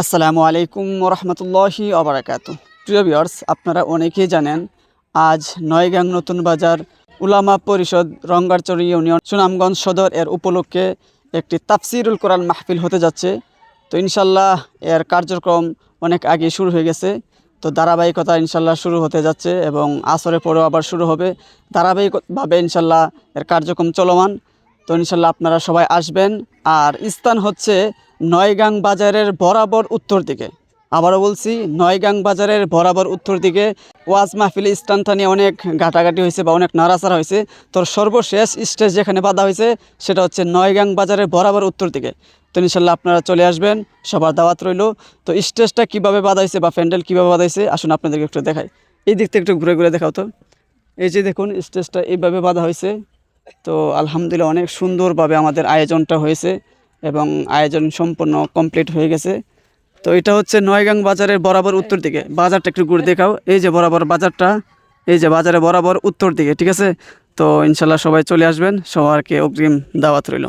আসসালামু আলাইকুম ওরহমতুল্লাহি ওবারাকাতু। প্রিয় ভিউয়ার্স, আপনারা অনেকেই জানেন আজ নয়গাং নতুন বাজার উলামা পরিষদ রঙ্গারচর ইউনিয়ন সুনামগঞ্জ সদর এর উপলক্ষে একটি তাফসিরুল কোরআন মাহফিল হতে যাচ্ছে। তো ইনশাল্লাহ এর কার্যক্রম অনেক আগে শুরু হয়ে গেছে। তো ধারাবাহিকতা ইনশাল্লাহ শুরু হতে যাচ্ছে এবং আসরের পরেও আবার শুরু হবে। ধারাবাহিকভাবে ইনশাল্লাহ এর কার্যক্রম চলমান। তো ইনশাল্লাহ আপনারা সবাই আসবেন। আর স্থান হচ্ছে নয়গাং বাজারের বরাবর উত্তর দিকে। আবারও বলছি, নয়গাং বাজারের বরাবর উত্তর দিকে। ওয়াজ মাহফিলে স্থানটা নিয়ে অনেক ঘাটাঘাটি হয়েছে বা অনেক নাড়াচাড়া হয়েছে। তোর সর্বশেষ স্টেজ যেখানে বাঁধা হয়েছে সেটা হচ্ছে নয়গাং বাজারের বরাবর উত্তর দিকে। তো ইনশাল্লাহ আপনারা চলে আসবেন, সবার দাওয়াত রইল। তো স্টেজটা কীভাবে বাঁধা হয়েছে বা প্যান্ডেল কীভাবে বাঁধা হয়েছে আসুন আপনাদেরকে একটু দেখাই। এই দিক থেকে একটু ঘুরে ঘুরে দেখাও তো। এই যে দেখুন, স্টেজটা এইভাবে বাঁধা হয়েছে। তো আলহামদুলিল্লাহ অনেক সুন্দরভাবে আমাদের আয়োজনটা হয়েছে এবং আয়োজন সম্পূর্ণ কমপ্লিট হয়ে গেছে। তো এটা হচ্ছে নয়গাং বাজারের বরাবর উত্তর দিকে। বাজারটা একটু ঘুরে দেখাও। এই যে বরাবর বাজারটা, এই যে বাজারে বরাবর উত্তর দিকে, ঠিক আছে। তো ইনশাল্লাহ সবাই চলে আসবেন, সবাইকে অগ্রিম দাওয়াত রইল।